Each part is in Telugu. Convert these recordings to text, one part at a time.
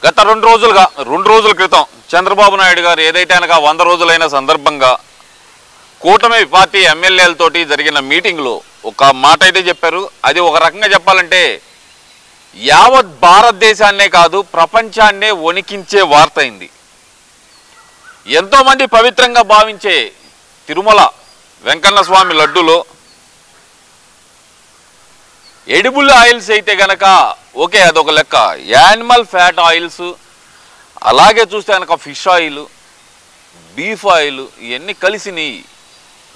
గత 2 రోజుల క్రితం చంద్రబాబు నాయుడు గారు ఏదైతే అనక 100 రోజులైన సందర్భంగా కూటమి పార్టీ ఎమ్మెల్యేలతోటి జరిగిన మీటింగ్లో ఒక మాట అయితే చెప్పారు. అది ఒక రకంగా చెప్పాలంటే యావత్ భారతదేశాన్నే కాదు ప్రపంచాన్నే వణికించే వార్త అయింది. ఎంతోమంది పవిత్రంగా భావించే తిరుమల వెంకన్న స్వామి లడ్డూలో ఎడిబుల్ ఆయిల్స్ అయితే గనక ఓకే, అదొక లెక్క. యానిమల్ ఫ్యాట్ ఆయిల్స్, అలాగే చూస్తే కనుక ఫిష్ ఆయిల్, బీఫ్ ఆయిల్ ఇవన్నీ కలిసినాయి,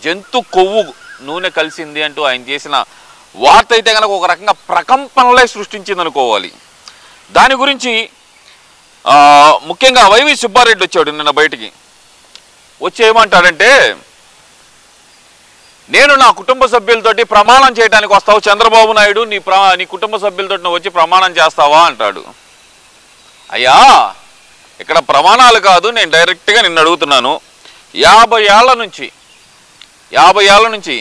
జంతు కొవ్వు నూనె కలిసింది అంటూ ఆయన చేసిన వార్త అయితే కనుక ఒక రకంగా ప్రకంపనలే సృష్టించింది అనుకోవాలి. దాని గురించి ముఖ్యంగా వైవి సుబ్బారెడ్డి వచ్చాడు నిన్న బయటికి. వచ్చి ఏమంటాడంటే, నేను నా కుటుంబ సభ్యులతోటి ప్రమాణం చేయడానికి వస్తావు చంద్రబాబు నాయుడు, నీ కుటుంబ సభ్యులతో వచ్చి ప్రమాణం చేస్తావా అంటాడు. అయ్యా, ఇక్కడ ప్రమాణాలు కాదు, నేను డైరెక్ట్గా నిన్ను అడుగుతున్నాను. 50 ఏళ్ల నుంచి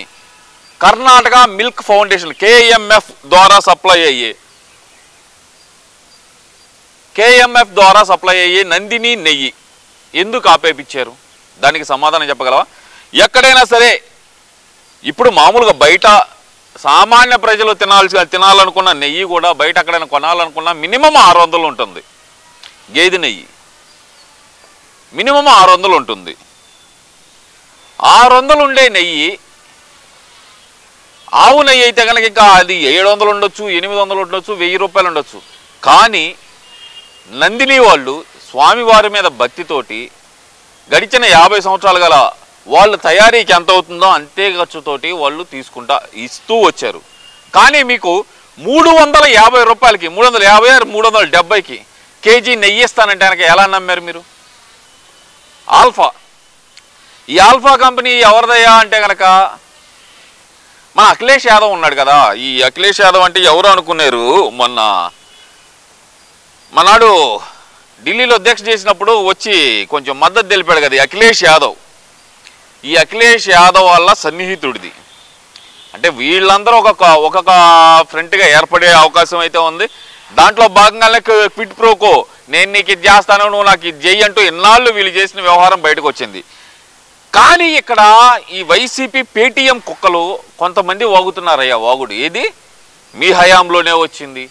కర్ణాటక మిల్క్ ఫౌండేషన్ KMF ద్వారా సప్లై అయ్యే నందిని నెయ్యి ఎందుకు ఆపేపించారు? దానికి సమాధానం చెప్పగలవా? ఎక్కడైనా సరే ఇప్పుడు మామూలుగా బయట సామాన్య ప్రజలు తినాలనుకున్న నెయ్యి కూడా బయట ఎక్కడైనా కొనాలనుకున్నా మినిమం 600 ఉంటుంది. గేదె నెయ్యి మినిమం 600 ఉంటుంది. 600 ఉండే నెయ్యి, ఆవు నెయ్యి అయితే కనుక ఇంకా అది 700 ఉండొచ్చు, 800 ఉండొచ్చు, 1000 రూపాయలు ఉండొచ్చు. కానీ నందిని వాళ్ళు స్వామివారి మీద భక్తితోటి గడిచిన 50 సంవత్సరాలు గల వాళ్ళు తయారీకి ఎంత అవుతుందో అంతే ఖర్చుతోటి వాళ్ళు ఇస్తూ వచ్చారు. కానీ మీకు 350 రూపాయలకి, 350, 370కి కేజీ నెయ్యి ఇస్తానంటే కనుక ఎలా నమ్మారు మీరు? ఈ ఆల్ఫా కంపెనీ ఎవరిదయ్యా అంటే కనుక మన అఖిలేష్ యాదవ్ ఉన్నాడు కదా. ఈ అఖిలేష్ యాదవ్ అంటే ఎవరు అనుకున్నారు? మనాడు ఢిల్లీలో అధ్యక్ష చేసినప్పుడు వచ్చి కొంచెం మద్దతు తెలిపాడు కదా అఖిలేష్ యాదవ్. ఈ అఖిలేష్ యాదవ్ వల్ల సన్నిహితుడిది. అంటే వీళ్ళందరూ ఒక్కొక్క ఫ్రంట్గా ఏర్పడే అవకాశం అయితే ఉంది. దాంట్లో భాగంగానే క్విట్ ప్రోకో, నేను నీకు ఇది చేస్తాను, నువ్వు నాకు ఇది చెయ్యి అంటూ ఇన్నాళ్ళు వీళ్ళు చేసిన వ్యవహారం బయటకు వచ్చింది. కానీ ఇక్కడ ఈ వైసీపీ పేటీఎం కుక్కలు కొంతమంది వాగుతున్నారయ్యా. వాగుడు ఏది? మీ హయాంలోనే వచ్చింది,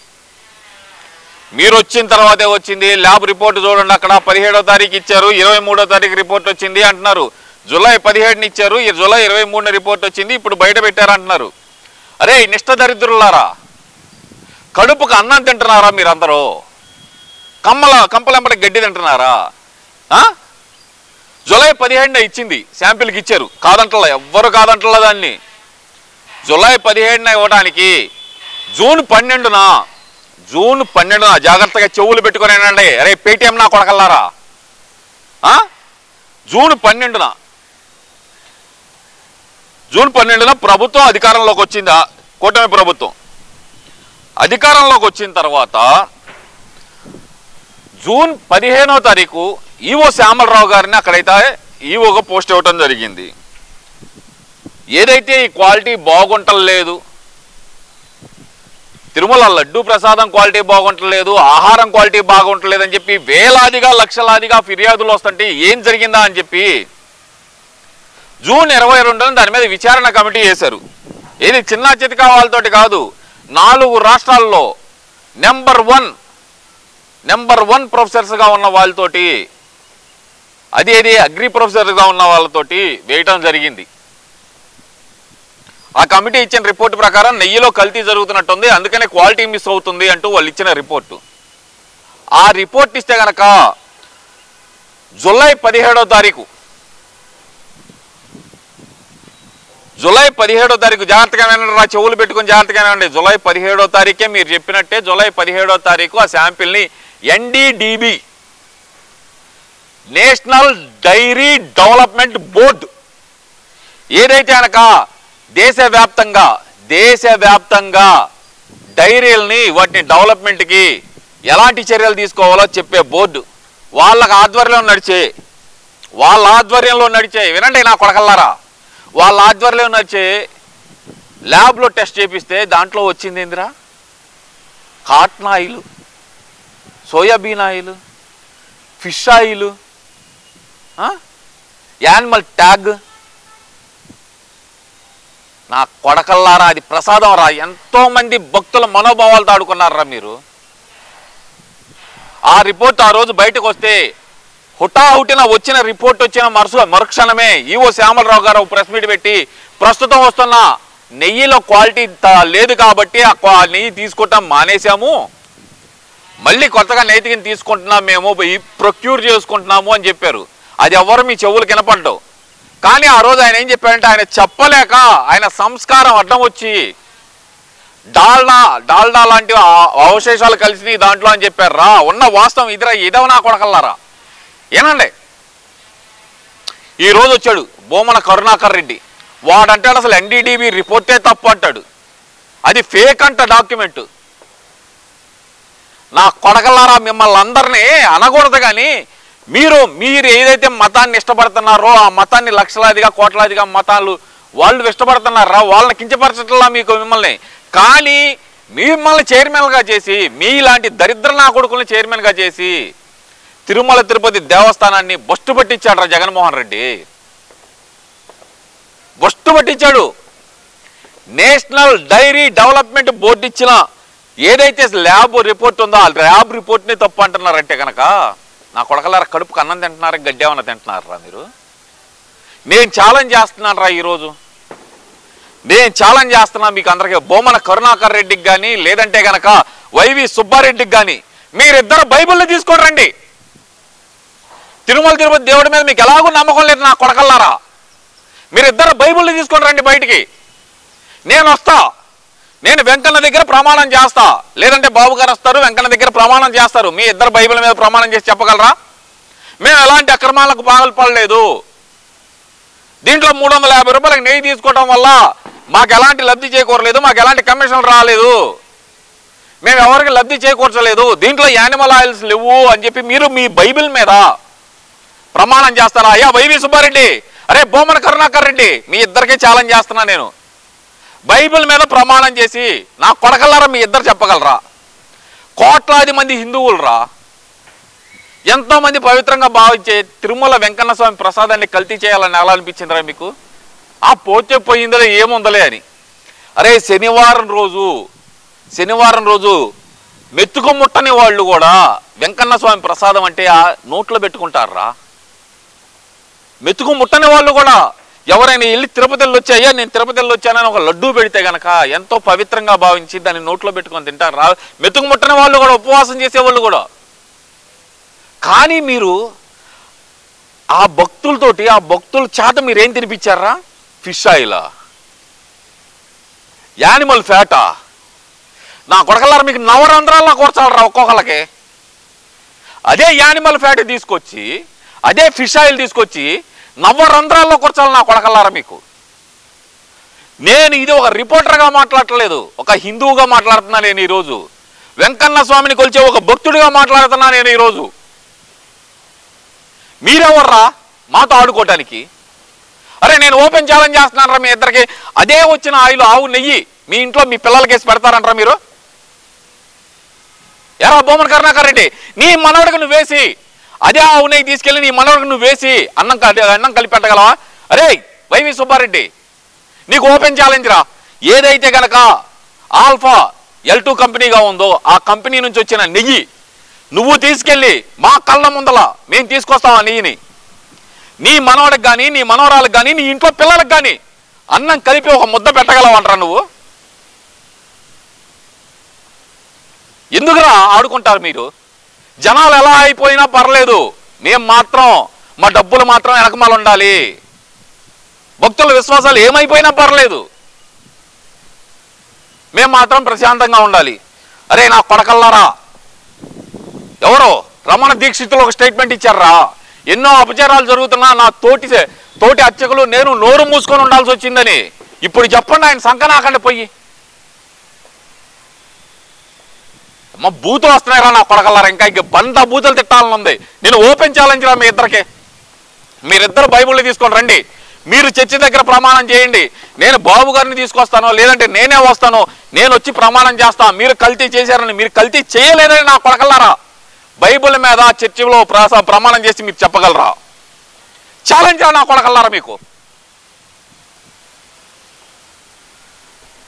మీరు వచ్చిన తర్వాతే వచ్చింది. ల్యాబ్ రిపోర్ట్ చూడండి, అక్కడ 17వ తారీఖు ఇచ్చారు, 23వ తారీఖు రిపోర్ట్ వచ్చింది అంటున్నారు. జూలై 17ని ఇచ్చారు, జూలై 23న రిపోర్ట్ వచ్చింది, ఇప్పుడు బయట పెట్టారంటున్నారు. అరే నిష్ఠ దరిద్రులారా, కడుపుకు అన్నం తింటున్నారా మీరందరూ? కంపలెంపటి గడ్డి తింటున్నారా? జూలై 17న ఇచ్చింది, శాంపిల్కి ఇచ్చారు, కాదంటలా, ఎవ్వరు కాదంటలా దాన్ని. జూలై 17న ఇవ్వడానికి జూన్ 12న జాగ్రత్తగా చెవులు పెట్టుకునేనండి. అరే పేటీఎం నా కొడకల్లారా, జూన్ 12న ప్రభుత్వం అధికారంలోకి వచ్చింది. కూటమి ప్రభుత్వం అధికారంలోకి వచ్చిన తర్వాత జూన్ 15వ తారీఖు ఈవో శ్యామలరావు గారిని అక్కడైతే ఈవోగా పోస్ట్ ఇవ్వటం జరిగింది. ఏదైతే ఈ క్వాలిటీ బాగుంటలేదు, తిరుమల లడ్డూ ప్రసాదం క్వాలిటీ బాగుంటలేదు, ఆహారం క్వాలిటీ బాగుంటలేదు అని చెప్పి వేలాదిగా లక్షలాదిగా ఫిర్యాదులు వస్తుంటే ఏం జరిగిందా అని చెప్పి జూన్ 22న దాని మీద విచారణ కమిటీ వేశారు. ఇది చిన్న చితకా వాళ్ళతోటి కాదు, 4 రాష్ట్రాల్లో నెంబర్ వన్ ప్రొఫెసర్స్గా ఉన్న వాళ్ళతోటి, అది అగ్రి ప్రొఫెసర్గా ఉన్న వాళ్ళతోటి వేయటం జరిగింది. ఆ కమిటీ ఇచ్చిన రిపోర్టు ప్రకారం నెయ్యిలో కల్తీ జరుగుతున్నట్టుంది, అందుకనే క్వాలిటీ మిస్ అవుతుంది అంటూ వాళ్ళు ఇచ్చిన రిపోర్టు. ఆ రిపోర్ట్ ఇస్తే కనుక జూలై 17వ తారీఖు జాగ్రత్తగా వినండి, చెవులు పెట్టుకుని జాగ్రత్తగా వినండి. జూలై 17వ తారీఖే మీరు చెప్పినట్టే జూలై 17వ తారీఖు ఆ శాంపిల్ని NDDB National dairy development Board ఏదైతే అనక దేశవ్యాప్తంగా డైరీల్ని వాటిని డెవలప్మెంట్కి ఎలాంటి చర్యలు తీసుకోవాలో చెప్పే బోర్డు వాళ్ళ ఆధ్వర్యంలో నడిచే వినండి నా కొడకల్లారా, వాళ్ళ ఆధ్వర్యంలో నడిచే ల్యాబ్లో టెస్ట్ చేపిస్తే దాంట్లో వచ్చింది ఏందిరా? Cotton oil, soybean oil, fish oil, animal tag. నా కొడకల్లారా, అది ప్రసాదం రా. ఎంతోమంది భక్తుల మనోభావాలతో ఆడుకున్నారా మీరు. ఆ రిపోర్ట్ ఆ రోజు బయటకు వస్తే హుటాహుటిన వచ్చిన రిపోర్ట్ వచ్చిన మరుక్షణమే ఈవో శ్యామలరావు గారు ప్రెస్ మీట్ పెట్టి ప్రస్తుతం వస్తున్న నెయ్యిలో క్వాలిటీ లేదు కాబట్టి ఆ నెయ్యి తీసుకుంటాం మానేశాము, మళ్ళీ కొత్తగా నెయ్యిని తీసుకుంటున్నాం, మేము ప్రొక్యూర్ చేసుకుంటున్నాము అని చెప్పారు. అది ఎవరు మీ చెవులు వినపడ్డావు. కానీ ఆ రోజు ఆయన ఏం చెప్పారంటే, ఆయన చెప్పలేక ఆయన సంస్కారం అడ్డం వచ్చి డాల్డా లాంటి అవశేషాలు కలిసి దాంట్లో అని చెప్పారు రా. ఉన్న వాస్తవం ఇదిరా, ఇదవనా కొడకల్లారా. ఏనండి, ఈరోజు వచ్చాడు బోమన కరుణాకర్ రెడ్డి. వాడంటాడు అసలు ఎన్డీడీబీ రిపోర్టే తప్పు అంటాడు, అది ఫేక్ అంట డాక్యుమెంట్. నా కొడకల్లారా, మిమ్మల్ని అందరినీ అనకూడదు, కానీ మీరు ఏదైతే మతాన్ని ఇష్టపడుతున్నారో ఆ మతాన్ని లక్షలాదిగా కోట్లాదిగా మతాలు వాళ్ళు ఇష్టపడుతున్నారా, వాళ్ళని కించపరచట్లా మీకు మిమ్మల్ని. కానీ మిమ్మల్ని చైర్మన్గా చేసి, మీలాంటి దరిద్ర నా కొడుకుల్ని చైర్మన్గా చేసి తిరుమల తిరుపతి దేవస్థానాన్ని బొస్టు పట్టించాడు రా జగన్మోహన్ రెడ్డి. బొస్టు పట్టించాడు. నేషనల్ డైరీ డెవలప్మెంట్ బోర్డు ఇచ్చిన ఏదైతే ల్యాబ్ రిపోర్ట్ ఉందో ఆ ల్యాబ్ రిపోర్ట్ని తప్పు అంటున్నారంటే కనుక నా కొడకలారా, కడుపుకు అన్నం తింటున్నారా, గడ్డి ఏమన్నా తింటున్నారా మీరు? నేను ఛాలెంజ్ చేస్తున్నాను రా ఈరోజు, నేను ఛాలెంజ్ చేస్తున్నా మీకు అందరికీ. బొమ్మన కరుణాకర్ రెడ్డికి కానీ లేదంటే కనుక వైవి సుబ్బారెడ్డికి కానీ, మీరిద్దరు బైబిల్ని తీసుకొని రండి. తిరుమల తిరుపతి దేవుడి మీద మీకు ఎలాగూ నమ్మకం లేదు నా కొడకల్లారా, మీరిద్దరు బైబిల్ని తీసుకొని రండి బయటికి. నేను వస్తా, నేను వెంకన్న దగ్గర ప్రమాణం చేస్తా, లేదంటే బాబు గారు వస్తారు వెంకన్న దగ్గర ప్రమాణం చేస్తారు. మీ ఇద్దరు బైబిల్ మీద ప్రమాణం చేసి చెప్పగలరా మేము ఎలాంటి అక్రమాలకు పాల్పడలేదు, దీంట్లో 350 రూపాయలకు నెయ్యి తీసుకోవడం వల్ల మాకు ఎలాంటి లబ్ధి చేకూరలేదు, మాకు ఎలాంటి కమిషన్ రాలేదు, మేము ఎవరికి లబ్ధి చేకూర్చలేదు, దీంట్లో యానిమల్ ఆయిల్స్ లేవు అని చెప్పి మీరు మీ బైబిల్ మీద ప్రమాణం చేస్తారా? అయ్యా వైవి సుబ్బారెడ్డి, అరే బొమ్మన కరుణాకర్ రెడ్డి, మీ ఇద్దరికే ఛాలెంజ్ చేస్తున్నా నేను. బైబిల్ మీద ప్రమాణం చేసి నా కొడకల్లారా మీ ఇద్దరు చెప్పగలరా? కోట్లాది మంది హిందువులు రా, ఎంతోమంది పవిత్రంగా భావించే తిరుమల వెంకన్న స్వామి ప్రసాదాన్ని కల్తీ చేయాలని ఎలా అనిపించిందిరా మీకు? ఆ పోతే పోయిందలే ఏముందలే అని. అరే శనివారం రోజు మెతుకు ముట్టని వాళ్ళు కూడా వెంకన్న స్వామి ప్రసాదం అంటే ఆ నోట్లో పెట్టుకుంటారా. మెతుకు ముట్టని వాళ్ళు కూడా ఎవరైనా వెళ్ళి తిరుపతిలో వచ్చాయా, నేను తిరుపతిలో వచ్చానని ఒక లడ్డూ పెడితే గనక ఎంతో పవిత్రంగా భావించి దాన్ని నోట్లో పెట్టుకొని తింటారా. మెతుకు ముట్టని వాళ్ళు కూడా, ఉపవాసం చేసేవాళ్ళు కూడా. కానీ మీరు ఆ భక్తులతోటి, ఆ భక్తుల చేత మీరేం తినిపించారా? Fish ఆయిలా, animal ఫ్యాటా? నా కొడకల్లారా, మీకు నవరంధ్రాల్లో కూర్చాలరా ఒక్కొక్కళ్ళకి. అదే యానిమల్ ఫ్యాట్ తీసుకొచ్చి, అదే ఫిష్ ఆయిల్ తీసుకొచ్చి నవరంధ్రాల్లో కూర్చాలి నా కొడకల్లారా మీకు. నేను ఇది ఒక రిపోర్టర్గా మాట్లాడట్లేదు, ఒక హిందువుగా మాట్లాడుతున్నా నేను ఈరోజు. వెంకన్న స్వామిని కొలిచే ఒక భక్తుడిగా మాట్లాడుతున్నా నేను ఈరోజు. మీరెవర్రా మాతో ఆడుకోవటానికి? అరే నేను ఓపెన్ ఛాలెంజ్ చేస్తున్నాను రా మీ ఇద్దరికి. అదే వచ్చిన ఆయిల్, ఆవు నెయ్యి మీ ఇంట్లో మీ పిల్లలకేసి పెడతారంటారా మీరు? ఎరా బొమ్మన కరుణాకర్ రెడ్డి, నీ మనవడికి నువ్వు వేసి అదే ఆవు నెయ్యి తీసుకెళ్ళి నీ మనవడికి నువ్వు వేసి అన్నం కలిపి పెట్టగలవా? అరే వైవి సుబ్బారెడ్డి, నీకు ఓపెన్ ఛాలెంజ్ రా. ఏదైతే గనక ఆల్ఫా L2 కంపెనీగా ఉందో ఆ కంపెనీ నుంచి వచ్చిన నెయ్యి నువ్వు తీసుకెళ్ళి మా కళ్ళ ముందల మేము తీసుకొస్తాం ఆ నెయ్యిని. నీ మనవడికి కానీ, నీ మనవరాలకు కానీ, నీ ఇంట్లో పిల్లలకు కానీ అన్నం కలిపి ఒక ముద్ద పెట్టగలవంటారా నువ్వు? ఎందుకురా ఆడుకుంటారు మీరు? జనాలు ఎలా అయిపోయినా పర్లేదు, మేము మాత్రం మా డబ్బులు మాత్రం వెనకమాల ఉండాలి. భక్తుల విశ్వాసాలు ఏమైపోయినా పర్లేదు, మేము మాత్రం ప్రశాంతంగా ఉండాలి. అరే నా కొడకల్లారా, ఎవరో రమణ దీక్షితులు ఒక స్టేట్మెంట్ ఇచ్చారా, ఎన్నో అపచారాలు జరుగుతున్నా నా తోటి అర్చకులు నేను నోరు మూసుకొని ఉండాల్సి వచ్చిందని. ఇప్పుడు చెప్పండి ఆయన సంకనాకండి పోయి. మా బూతులు వస్తున్నాయిరా నా కొడకల్లారా, ఇంకా బండ బూతులు తిట్టాలని ఉంది. నేను ఓపెన్ ఛాలెంజ్ రా మీ ఇద్దరికి. మీరిద్దరు బైబిల్ని తీసుకొని రండి, మీరు చర్చి దగ్గర ప్రమాణం చేయండి. నేను బాబు గారిని తీసుకొస్తాను, లేదంటే నేనే వస్తాను, నేను వచ్చి ప్రమాణం చేస్తాను. మీరు కల్తీ చేశారని, మీరు కల్తీ చేయలేదని నా కొడకల్లారా బైబిల్ మీద చర్చిలో ప్రమాణం చేసి మీరు చెప్పగలరా? ఛాలెంజ్ నా కొడకల్లారా మీకు.